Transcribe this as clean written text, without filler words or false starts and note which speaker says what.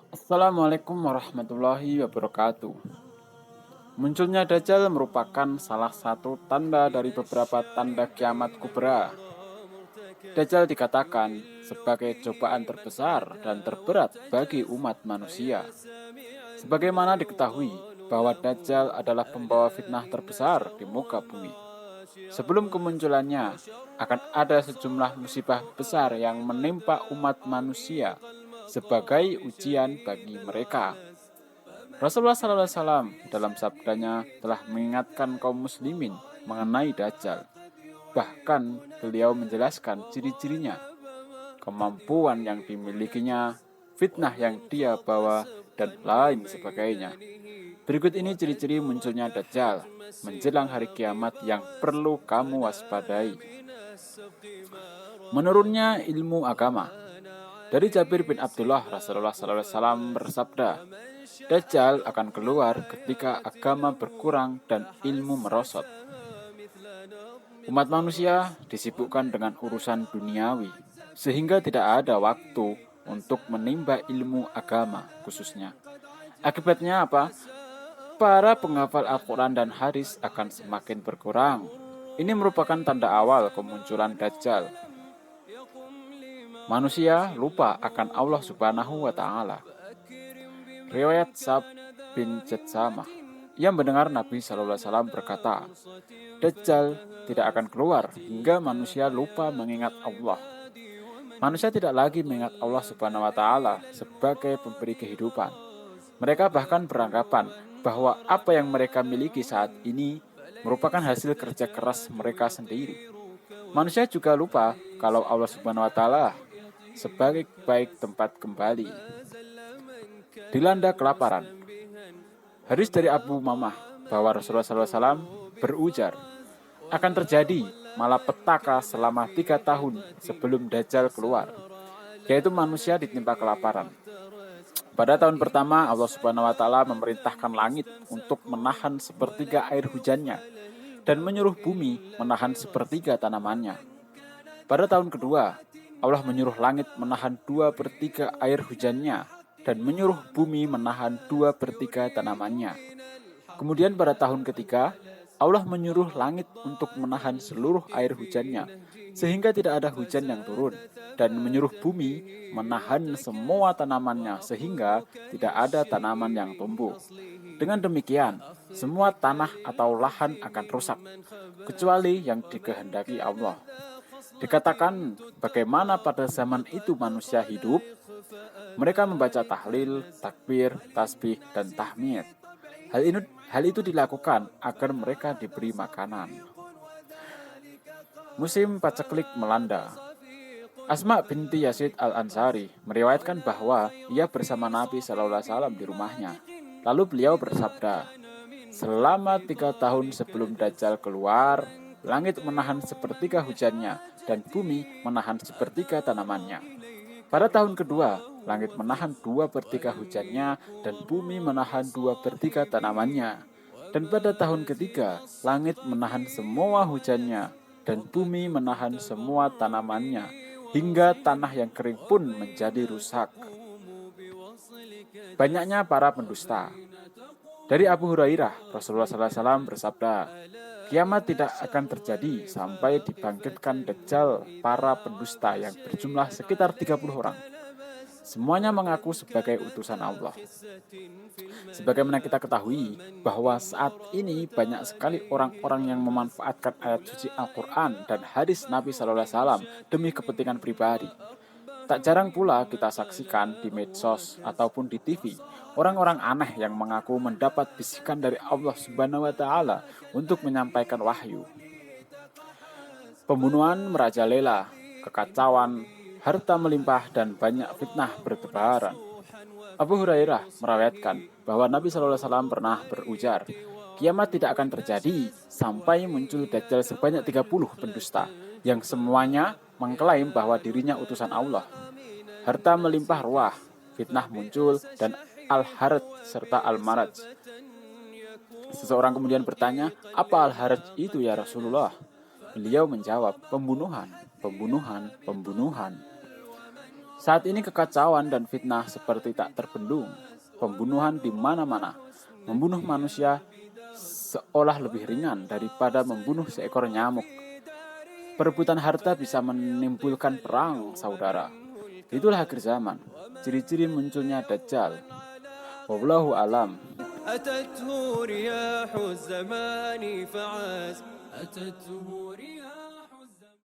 Speaker 1: Assalamualaikum warahmatullahi wabarakatuh. Munculnya Dajjal merupakan salah satu tanda dari beberapa tanda kiamat kubra. Dajjal dikatakan sebagai cobaan terbesar dan terberat bagi umat manusia. Sebagaimana diketahui bahwa Dajjal adalah pembawa fitnah terbesar di muka bumi. Sebelum kemunculannya, akan ada sejumlah musibah besar yang menimpa umat manusia sebagai ujian bagi mereka. Rasulullah SAW dalam sabdanya telah mengingatkan kaum muslimin mengenai Dajjal. Bahkan beliau menjelaskan ciri-cirinya, kemampuan yang dimilikinya, fitnah yang dia bawa, dan lain sebagainya. Berikut ini ciri-ciri munculnya Dajjal menjelang hari kiamat yang perlu kamu waspadai. Menurunnya ilmu agama. Dari Jabir bin Abdullah, Rasulullah SAW bersabda, Dajjal akan keluar ketika agama berkurang dan ilmu merosot. Umat manusia disibukkan dengan urusan duniawi, sehingga tidak ada waktu untuk menimba ilmu agama khususnya. Akibatnya apa? Para penghafal Al-Quran dan hadis akan semakin berkurang. Ini merupakan tanda awal kemunculan Dajjal. Manusia lupa akan Allah Subhanahu wa Ta'ala. Riwayat Sa'b bin Jatsamah yang mendengar Nabi SAW berkata, Dajjal tidak akan keluar hingga manusia lupa mengingat Allah. Manusia tidak lagi mengingat Allah Subhanahu wa Ta'ala sebagai pemberi kehidupan. Mereka bahkan beranggapan bahwa apa yang mereka miliki saat ini merupakan hasil kerja keras mereka sendiri. Manusia juga lupa kalau Allah Subhanahu wa Ta'ala sebagai baik tempat kembali. Dilanda kelaparan. Hadis dari Abu Mamah bahwa Rasulullah SAW berujar, akan terjadi malapetaka selama 3 tahun sebelum Dajjal keluar, yaitu manusia ditimpa kelaparan. Pada tahun pertama, Allah Subhanahu wa Ta'ala memerintahkan langit untuk menahan sepertiga air hujannya dan menyuruh bumi menahan sepertiga tanamannya. Pada tahun kedua, Allah menyuruh langit menahan 2/3 air hujannya dan menyuruh bumi menahan 2/3 tanamannya. Kemudian pada tahun ketiga, Allah menyuruh langit untuk menahan seluruh air hujannya, sehingga tidak ada hujan yang turun, dan menyuruh bumi menahan semua tanamannya, sehingga tidak ada tanaman yang tumbuh. Dengan demikian, semua tanah atau lahan akan rusak, kecuali yang dikehendaki Allah. Dikatakan bagaimana pada zaman itu manusia hidup, mereka membaca tahlil, takbir, tasbih, dan tahmid. Hal itu dilakukan agar mereka diberi makanan. Musim paceklik melanda. Asma binti Yazid al-Ansari meriwayatkan bahwa ia bersama Nabi SAW di rumahnya. Lalu beliau bersabda, selama 3 tahun sebelum Dajjal keluar, langit menahan sepertiga hujannya dan bumi menahan sepertiga tanamannya. Pada tahun kedua, langit menahan 2/3 hujannya dan bumi menahan 2/3 tanamannya. Dan pada tahun ketiga, langit menahan semua hujannya dan bumi menahan semua tanamannya, hingga tanah yang kering pun menjadi rusak. Banyaknya para pendusta. Dari Abu Hurairah, Rasulullah SAW bersabda, kiamat tidak akan terjadi sampai dibangkitkan Dajjal para pendusta yang berjumlah sekitar 30 orang. Semuanya mengaku sebagai utusan Allah. Sebagaimana kita ketahui bahwa saat ini banyak sekali orang-orang yang memanfaatkan ayat suci Al-Quran dan hadis Nabi SAW demi kepentingan pribadi. Tak jarang pula kita saksikan di medsos ataupun di TV, orang-orang aneh yang mengaku mendapat bisikan dari Allah Subhanahu wa Ta'ala untuk menyampaikan wahyu. Pembunuhan merajalela, kekacauan, harta melimpah, dan banyak fitnah bertebaran. Abu Hurairah meriwayatkan bahwa Nabi SAW pernah berujar, kiamat tidak akan terjadi sampai muncul Dajjal sebanyak 30 pendusta yang semuanya mengklaim bahwa dirinya utusan Allah. Harta melimpah ruah, fitnah muncul, dan al-haraj serta al-maraj. Seseorang kemudian bertanya, apa al-haraj itu ya Rasulullah? Beliau menjawab, pembunuhan. pembunuhan. Saat ini kekacauan dan fitnah seperti tak terbendung. Pembunuhan di mana-mana. Membunuh manusia seolah lebih ringan daripada membunuh seekor nyamuk. Perebutan harta bisa menimbulkan perang, saudara. Itulah akhir zaman. Ciri-ciri munculnya Dajjal. Wallahu alam.
Speaker 2: أتته رياح الزمان فعاز أتته رياح